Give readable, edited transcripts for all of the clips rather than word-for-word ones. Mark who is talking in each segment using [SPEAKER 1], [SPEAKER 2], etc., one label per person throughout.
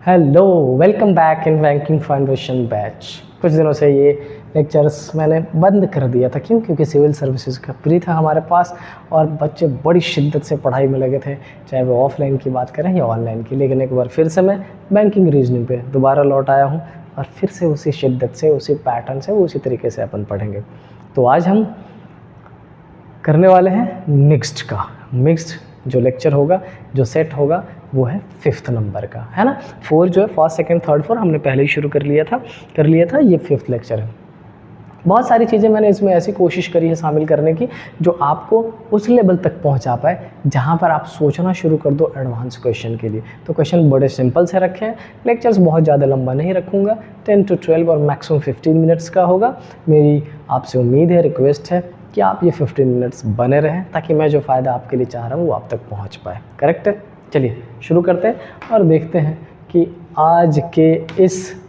[SPEAKER 1] Hello, welcome back in banking foundation batch. कुछ दिनों से ये लेक्चर्स मैंने बंद कर दिया था। क्योंकि सिविल सर्विसेज का प्री था हमारे पास और बच्चे बड़ी शिद्दत से पढ़ाई में लगे थे, चाहे वो ऑफलाइन की बात करें या ऑनलाइन की। लेकिन एक बार फिर से मैं बैंकिंग रीजनिंग पे दोबारा लौट आया हूँ और फिर से उसी शिद्दत से, उसी पैटर्न से, उसी तरीके से अपन पढ़ेंगे। तो आज हम करने वाले हैं मिक्स्ड जो लेक्चर होगा, जो सेट होगा, वो है 5th नंबर का, है ना। 4 जो है फर्स्ट सेकंड थर्ड 4 हमने पहले ही शुरू कर लिया था। ये 5th लेक्चर है। बहुत सारी चीज़ें मैंने इसमें ऐसी कोशिश करी है शामिल करने की जो आपको उस लेवल तक पहुंचा पाए जहां पर आप सोचना शुरू कर दो एडवांस क्वेश्चन के लिए। तो क्वेश्चन बड़े सिंपल से रखे हैं। लेक्चर्स बहुत ज़्यादा लंबा नहीं रखूँगा, 10 to 12 और मैक्सिमम 15 मिनट्स का होगा। मेरी आपसे उम्मीद है, रिक्वेस्ट है कि आप ये 15 मिनट्स बने रहें ताकि मैं जो फ़ायदा आपके लिए चाह रहा हूँ वो आप तक पहुँच पाए। करेक्ट है? चलिए शुरू करते हैं और देखते हैं कि आज के इस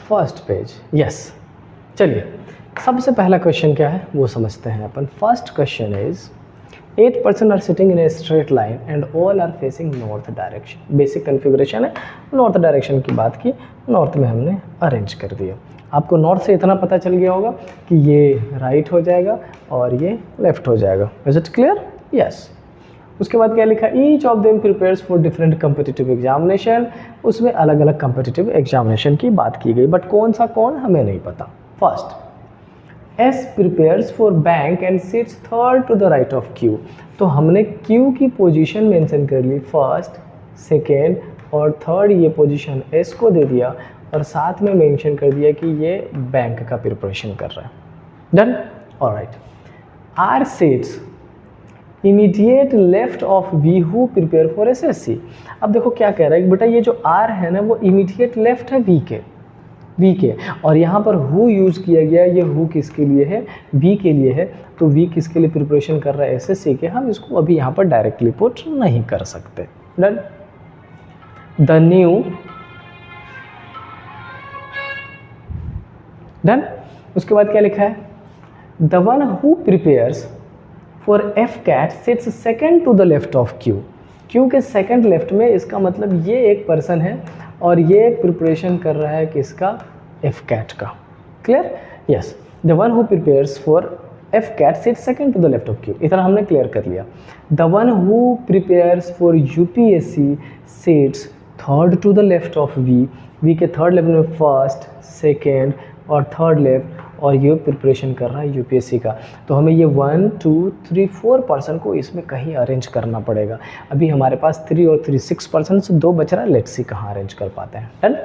[SPEAKER 1] फर्स्ट पेज। यस, चलिए सबसे पहला क्वेश्चन क्या है वो समझते हैं अपन। First question is 8 person are sitting in a straight line and all are facing north direction. Basic configuration है, नॉर्थ डायरेक्शन की बात की, नॉर्थ में हमने अरेंज कर दिया। आपको नॉर्थ से इतना पता चल गया होगा कि ये राइट हो जाएगा और ये लेफ्ट हो जाएगा। Is it clear? यस। उसके बाद क्या लिखा? Each of them prepares for different competitive examination. उसमें अलग अलग कम्पिटिटिव एग्जामिनेशन की बात की गई, बट कौन सा कौन हमें नहीं पता। First, S prepares for bank and sits third to the right of Q. तो हमने क्यू की पोजीशन मेंशन कर ली, फर्स्ट, सेकेंड और थर्ड। ये पोजीशन एस को दे दिया और साथ में मेंशन कर दिया कि ये बैंक का प्रिपरेशन कर रहा है। Done? Alright. R sits immediate left of V who prepare for SSC. अब देखो क्या कह रहा है बेटा, ये जो आर है ना वो इमीडिएट लेफ्ट है वी के, और यहाँ पर हु यूज़ किया गया। ये हु किसके लिए है? वी के लिए है। तो वी किसके लिए प्रिपरेशन कर रहा है? एसएससी के। हम इसको अभी यहाँ पर डायरेक्टली पुट नहीं कर सकते। डन? डन? उसके बाद क्या लिखा है? The one who prepares for F CAT sits second to the left of Q. Q के सेकेंड लेफ्ट में, इसका मतलब ये एक पर्सन है और ये प्रिपरेशन कर रहा है किसका? एफ कैट का। Clear? Yes. The one who prepares for F CAT sits second to the left of Q. इतना हमने क्लियर कर लिया। The one who prepares for UPSC sits third to the left of V के third left में first, second और third left, और ये preparation कर रहा है यूपीएससी का। तो हमें ये 1 2 3 4 पर्सन को इसमें कहीं अरेंज करना पड़ेगा। अभी हमारे पास 3 और 3 6 पर्सन से 2 बच रहा है। लेट्स सी कहाँ अरेंज कर पाते हैं। Done?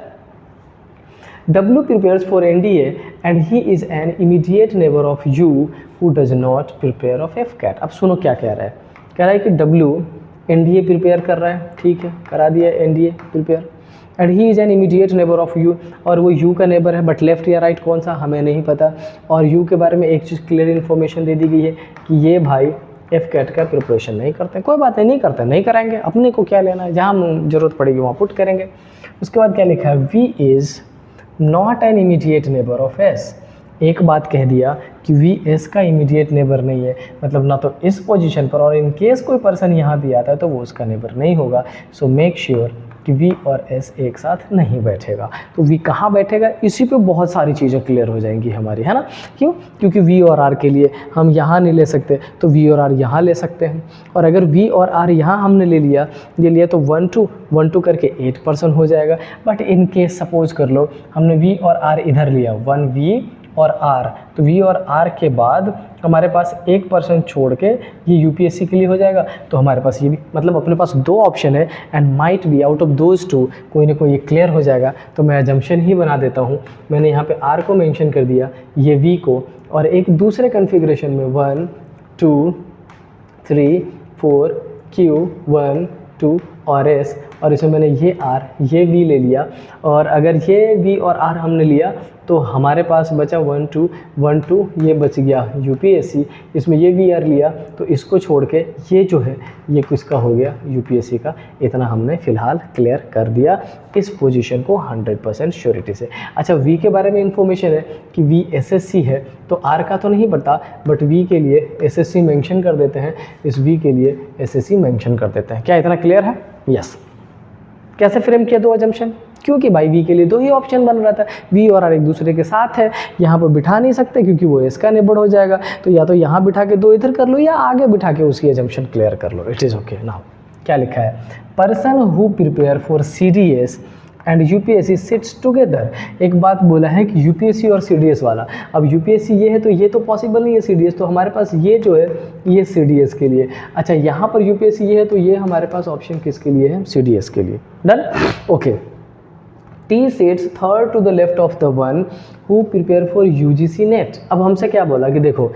[SPEAKER 1] W prepares for NDA and he is an immediate neighbour of U who does not prepare of F CAT. अब सुनो क्या कह रहा है। कह रहा है कि W एनडीए प्रिपेयर कर रहा है, ठीक है, करा दिया NDA prepare, and he is an immediate neighbour of you, और वो यू का नेबर है, बट लेफ्ट या राइट कौन सा हमें नहीं पता। और यू के बारे में एक चीज़ क्लियर इन्फॉर्मेशन दे दी गई है कि ये भाई एफ कैट का प्रिपरेशन नहीं करते। कोई बात नहीं करते, नहीं कराएंगे, अपने को क्या लेना है, जहाँ ज़रूरत पड़ेगी वहाँ पुट करेंगे। उसके बाद क्या लिखा है? V is not an immediate neighbour of S. एक बात कह दिया कि वी एस का इमीडिएट नेबर नहीं है, मतलब ना तो इस पोजीशन पर, और इन केस कोई पर्सन यहाँ भी आता है तो वो उसका नेबर नहीं होगा। सो मेक श्योर कि V और S एक साथ नहीं बैठेगा। तो V कहाँ बैठेगा? इसी पे बहुत सारी चीज़ें क्लियर हो जाएंगी हमारी, है ना। क्यों? क्योंकि V और R के लिए हम यहाँ नहीं ले सकते, तो V और R यहाँ ले सकते हैं। और अगर V और R यहाँ हमने ले लिया तो 1 2 करके 8 पर्सन हो जाएगा। बट इन केस सपोज कर लो हमने V और R इधर लिया, 1 V और R, तो V और R के बाद हमारे पास एक पर्सन छोड़ के ये यूपीएससी के लिए हो जाएगा। तो हमारे पास ये भी, मतलब अपने पास 2 ऑप्शन है, and might be out of those 2 कोई ना कोई ये क्लियर हो जाएगा। तो मैं अजम्पशन ही बना देता हूँ। मैंने यहाँ पे R को मेंशन कर दिया, ये V को, और एक दूसरे कन्फिग्रेशन में 1 2 3 4 Q 1 2 और एस, और इसमें मैंने ये आर ये वी ले लिया, और अगर ये वी और आर हमने लिया तो हमारे पास बचा 1 2 1 2, ये बच गया यूपीएससी। इसमें ये वी आर लिया तो इसको छोड़ के ये जो है ये किसका हो गया, यूपीएससी का। इतना हमने फ़िलहाल क्लियर कर दिया इस पोजीशन को 100% श्योरिटी से। अच्छा, वी के बारे में इंफॉर्मेशन है कि वी एसएससी है, तो आर का तो नहीं पता, बट वी के लिए एसएससी मेंशन कर देते हैं, इस वी के लिए एसएससी मेंशन कर देते हैं। क्या इतना क्लियर है? यस। कैसे फ्रेम किया दो अजम्पशन? क्योंकि भाई वी के लिए दो ही ऑप्शन बन रहा था, वी और आर एक दूसरे के साथ है, यहाँ पर बिठा नहीं सकते क्योंकि वो इसका नेबर हो जाएगा, तो या तो यहाँ बिठा के दो इधर कर लो या आगे बिठा के उसकी अजम्पशन क्लियर कर लो। It is okay. नाउ क्या लिखा है, person who prepare for CDS and UPSC sits together. एक बात बोला है कि यूपीएससी और सीडीएस वाला, अब यूपीएससी ये है तो ये तो पॉसिबल नहीं है सीडीएस, तो हमारे पास ये जो है ये सीडीएस के लिए। अच्छा, यहाँ पर यूपीएससी ये है तो ये हमारे पास ऑप्शन किसके लिए है, सीडीएस के लिए। Done, okay. T seats third to the left of the one who prepare for UGC NET. अब हमसे क्या बोला कि देखो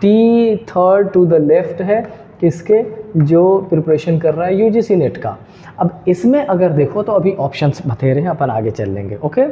[SPEAKER 1] T third to the left है किसके, जो प्रिपरेशन कर रहा है यूजीसी नेट का। अब इसमें अगर देखो तो अभी ऑप्शंस बतेरे हैं, अपन आगे चल लेंगे। Okay,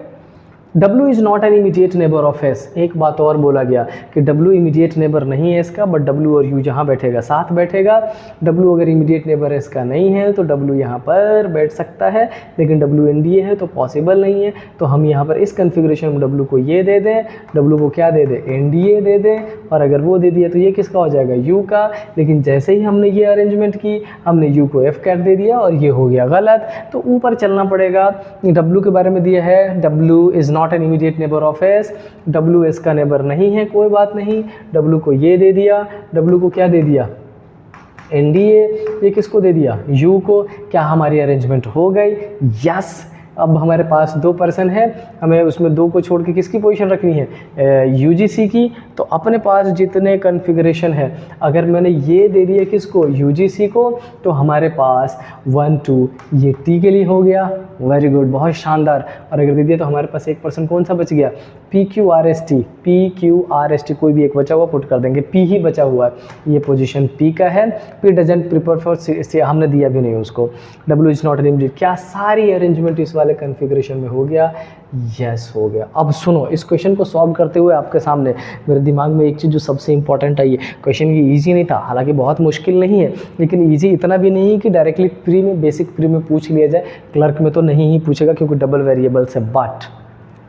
[SPEAKER 1] W is not an immediate neighbour of S। एक बात और बोला गया कि W इमीडिएट नेबर नहीं है इसका, बट W और U जहाँ बैठेगा साथ बैठेगा। W अगर इमीडिएट नेबर इसका नहीं है तो W यहाँ पर बैठ सकता है, लेकिन W NDA है तो पॉसिबल नहीं है। तो हम यहाँ पर इस कन्फिग्रेशन में W को ये दे दें, W को क्या दे दें, NDA दे दें, और अगर वो दे दिया तो ये किसका हो जाएगा, U का। लेकिन जैसे ही हमने ये अरेंजमेंट की, हमने U को F कैट दे दिया और ये हो गया गलत, तो ऊपर चलना पड़ेगा। W के बारे में दिया है W is not an immediate neighbour of S, W S का नेबर नहीं है, कोई बात नहीं, W को ये दे दिया, W को क्या दे दिया, NDA, ये किसको दे दिया, U को। क्या हमारी अरेंजमेंट हो गई? यस। अब हमारे पास दो पर्सन है, हमें उसमें दो को छोड़ के किसकी पोजीशन रखनी है, यूजीसी की। तो अपने पास जितने कॉन्फ़िगरेशन है, अगर मैंने ये दे दिया किसको, यूजीसी को, तो हमारे पास 1 2 ये टी के लिए हो गया। वेरी गुड, बहुत शानदार। और अगर दे दिया तो हमारे पास एक पर्सन कौन सा बच गया, PQRST, PQRST कोई भी एक बचा हुआ पुट कर देंगे, P ही बचा हुआ है, ये पोजीशन P का है। P डजंट प्रिपेयर फॉर सी, हमने दिया भी नहीं उसको। W is not an immediate. क्या सारी अरेंजमेंट इस वाले कन्फिग्रेशन में हो गया? यस, हो गया। अब सुनो, इस क्वेश्चन को सॉल्व करते हुए आपके सामने मेरे दिमाग में एक चीज़ जो सबसे इंपॉर्टेंट आई है, क्वेश्चन ये ईजी नहीं था, हालांकि बहुत मुश्किल नहीं है, लेकिन ईजी इतना भी नहीं है कि डायरेक्टली प्री में, बेसिक प्री में पूछ लिया जाए। क्लर्क में तो नहीं ही पूछेगा क्योंकि डबल वेरिएबल्स है। बट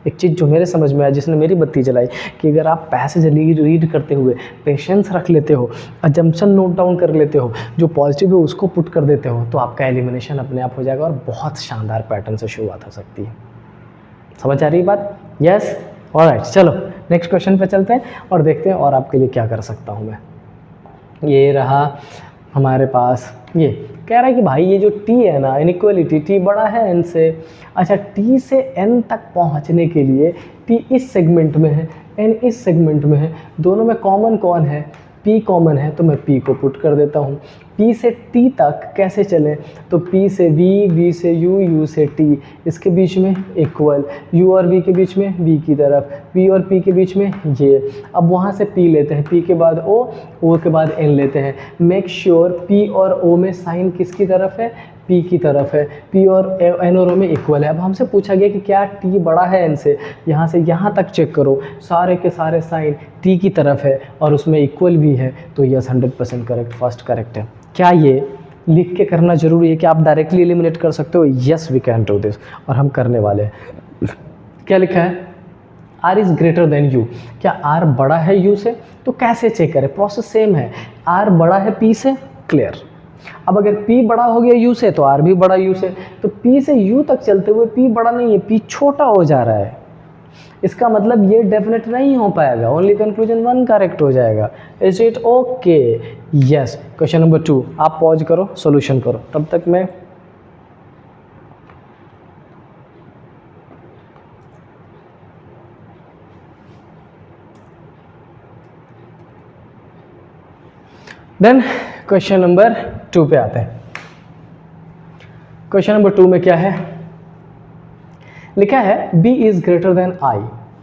[SPEAKER 1] एक चीज़ जो मेरे समझ में आया, जिसने मेरी बत्ती जलाई, कि अगर आप पैसेज रीड करते हुए पेशेंस रख लेते हो, अजम्पशन नोट डाउन कर लेते हो, जो पॉजिटिव है उसको पुट कर देते हो, तो आपका एलिमिनेशन अपने आप हो जाएगा और बहुत शानदार पैटर्न से शुरुआत हो सकती है। समझ आ रही बात? Yes, alright. चलो नेक्स्ट क्वेश्चन पे चलते हैं और देखते हैं और आपके लिए क्या कर सकता हूँ मैं। ये रहा हमारे पास, ये कह रहा है कि भाई ये जो t है ना, इनइक्वालिटी, t बड़ा है n से। अच्छा, t से n तक पहुंचने के लिए t इस सेगमेंट में है, n इस सेगमेंट में है, दोनों में कॉमन कौन है, p कॉमन है, तो मैं p को पुट कर देता हूँ। p से t तक कैसे चलें, तो p से v, v से u, u से t, इसके बीच में इक्वल, u और v के बीच में v की तरफ, v और p के बीच में ये। अब वहाँ से p लेते हैं, p के बाद o, o के बाद n लेते हैं। मेक श्योर p और o में साइन किसकी तरफ है, p की तरफ है, p और n और o में इक्वल है। अब हमसे पूछा गया कि क्या t बड़ा है n से, यहाँ से यहाँ तक चेक करो, सारे के सारे साइन t की तरफ है और उसमें इक्वल भी है, तो यस 100% करेक्ट, फर्स्ट करेक्ट है। क्या ये लिख के करना जरूरी है कि आप डायरेक्टली एलिमिनेट कर सकते हो? Yes, we can do this, और हम करने वाले हैं। क्या लिखा है, r is greater than u। क्या r बड़ा है u से? तो कैसे चेक करें, प्रोसेस सेम है, r बड़ा है p से, क्लियर। अब अगर p बड़ा हो गया u से तो r भी बड़ा u से, तो p से u तक चलते हुए p बड़ा नहीं है, p छोटा हो जा रहा है, इसका मतलब ये डेफिनेट नहीं हो पाएगा, ओनली कंक्लूजन 1 करेक्ट हो जाएगा। Is it okay? Yes. Question number 2, आप पॉज करो, सॉल्यूशन करो, तब तक मैं देन क्वेश्चन नंबर 2 पे आते हैं। क्वेश्चन नंबर 2 में क्या है, लिखा है b is greater than i।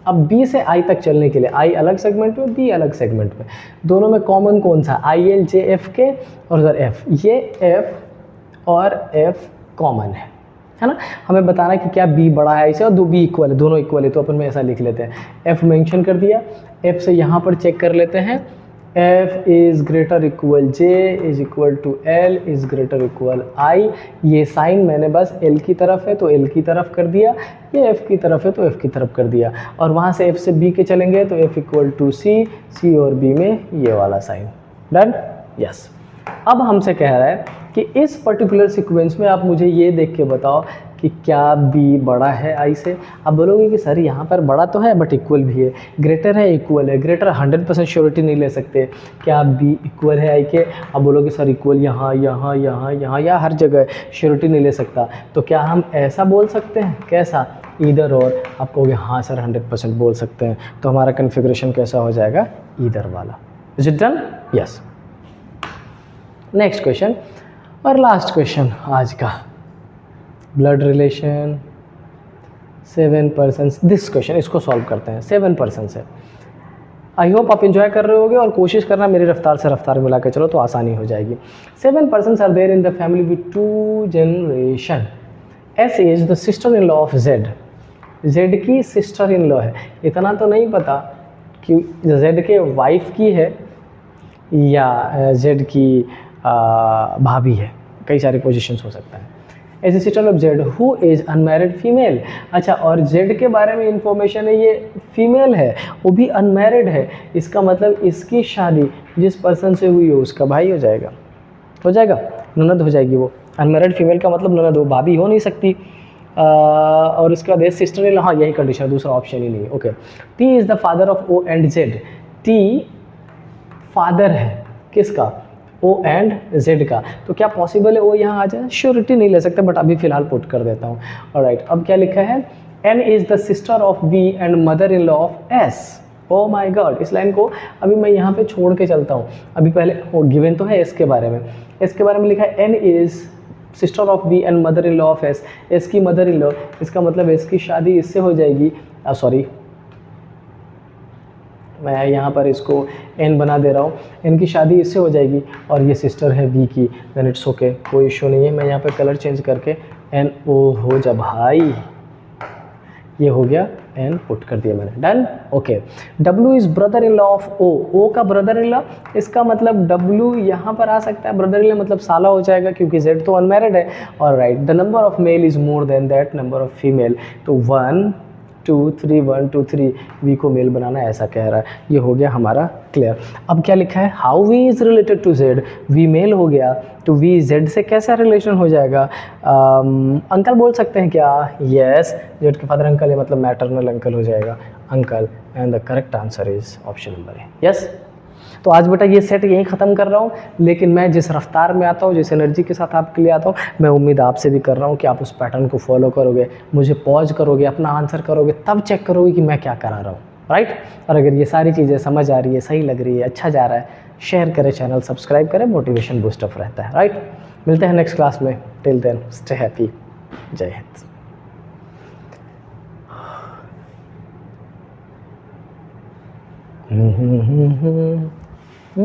[SPEAKER 1] अब b से i तक चलने के लिए i अलग सेगमेंट में, b अलग सेगमेंट में, दोनों में कॉमन कौन सा, i l j f के और उधर f, ये f और f कॉमन है ना। हमें बताना है कि क्या b बड़ा है इसे और दो b इक्वल है, दोनों इक्वल है, तो अपन में ऐसा लिख लेते हैं। f मेंशन कर दिया, f से यहाँ पर चेक कर लेते हैं, f is greater equal j is equal to l is greater equal i। ये साइन मैंने बस l की तरफ है तो l की तरफ कर दिया, ये f की तरफ है तो f की तरफ कर दिया, और वहाँ से f से b के चलेंगे तो f equal to c, c और b में ये वाला साइन। Done, yes. अब हमसे कह रहा है कि इस पर्टिकुलर सीक्वेंस में आप मुझे ये देख के बताओ कि क्या b बड़ा है i से। आप बोलोगे कि सर यहाँ पर बड़ा तो है बट इक्वल भी है, ग्रेटर है इक्वल है, ग्रेटर 100% श्योरिटी नहीं ले सकते, क्या b इक्वल है i के। आप बोलोगे सर इक्वल यहाँ यहाँ यहाँ यहाँ या हर जगह श्योरिटी नहीं ले सकता, तो क्या हम ऐसा बोल सकते हैं, कैसा, ईदर और। आप कहोगे हाँ सर 100% बोल सकते हैं, तो हमारा कन्फिग्रेशन कैसा हो जाएगा, ईदर वाला। Is it done, yes. Next question और लास्ट क्वेश्चन आज का, blood relation 7 persons. This question, इसको सॉल्व करते हैं। 7 पर्सन्स है। आई होप आप इंजॉय कर रहे होगे और कोशिश करना मेरी रफ्तार से रफ्तार मिला के चलो तो आसानी हो जाएगी। 7 persons are there in the family with 2 generation. S is the sister in law of Z. Z की सिस्टर इन लॉ है, इतना तो नहीं पता कि जेड के वाइफ की है या जेड की भाभी है, कई सारी पोजीशंस हो सकता है। As a sister of Z who is unmarried female. अच्छा, और जेड के बारे में इंफॉर्मेशन है, ये फीमेल है, वो भी अनमैरिड है, इसका मतलब इसकी शादी जिस पर्सन से हुई हो उसका भाई हो जाएगा, ननद हो जाएगी वो। अनमैरिड फीमेल का मतलब ननद हो, भाभी हो नहीं सकती। और उसके बाद सिस्टर इन, हाँ यही कंडीशन, दूसरा ऑप्शन ही नहीं है। Okay, T is the father of O and Z. T father है किसका, ओ एंड जेड का, तो क्या पॉसिबल है वो यहाँ आ जाए, श्योरिटी नहीं ले सकते बट अभी फिलहाल पुट कर देता हूँ। ऑलराइट, अब क्या लिखा है, N is the sister of B and mother in law of S. Oh my god, इस लाइन को अभी मैं यहाँ पे छोड़ के चलता हूँ, अभी पहले वो गिवन तो है एस के बारे में। एस के बारे में लिखा है N is sister of B and mother in law of S. S की मदर इन लॉ, इसका मतलब एस की शादी इससे हो जाएगी, सॉरी मैं यहाँ पर इसको एन बना दे रहा हूँ, एन की शादी इससे हो जाएगी और ये सिस्टर है बी की, देन इट्स ओके, कोई इशू नहीं है। मैं यहाँ पे कलर चेंज करके एन ओ हो जा भाई, ये हो गया, एन पुट कर दिया मैंने, done. Okay, W is brother in law of O. O का ब्रदर इन लॉ, इसका मतलब डब्ल्यू यहाँ पर आ सकता है, ब्रदर इन लॉ मतलब साला हो जाएगा क्योंकि जेड तो अनमैरिड है। और right, the number of male is more than that number of female, तो 1 2 3 1 2 3 वी को मेल बनाना ऐसा कह रहा है। ये हो गया हमारा क्लियर। अब क्या लिखा है, how V is related to Z. V male हो गया तो वी जेड से कैसा रिलेशन हो जाएगा, अंकल बोल सकते हैं क्या, यस, जेड के फादर अंकल है मतलब मैटरनल अंकल हो जाएगा, uncle. And the correct answer is option number है, यस। तो आज बेटा ये सेट यहीं ख़त्म कर रहा हूँ, लेकिन मैं जिस रफ्तार में आता हूँ, जिस एनर्जी के साथ आपके लिए आता हूँ, मैं उम्मीद आपसे भी कर रहा हूँ कि आप उस पैटर्न को फॉलो करोगे, मुझे पॉज करोगे, अपना आंसर करोगे, तब चेक करोगे कि मैं क्या करा रहा हूँ, राइट। और अगर ये सारी चीज़ें समझ आ रही है, सही लग रही है, अच्छा जा रहा है, शेयर करें, चैनल सब्सक्राइब करें, मोटिवेशन बूस्टअप रहता है, राइट। मिलते हैं नेक्स्ट क्लास में, टिल देन स्टे हैप्पी, जय हिंद।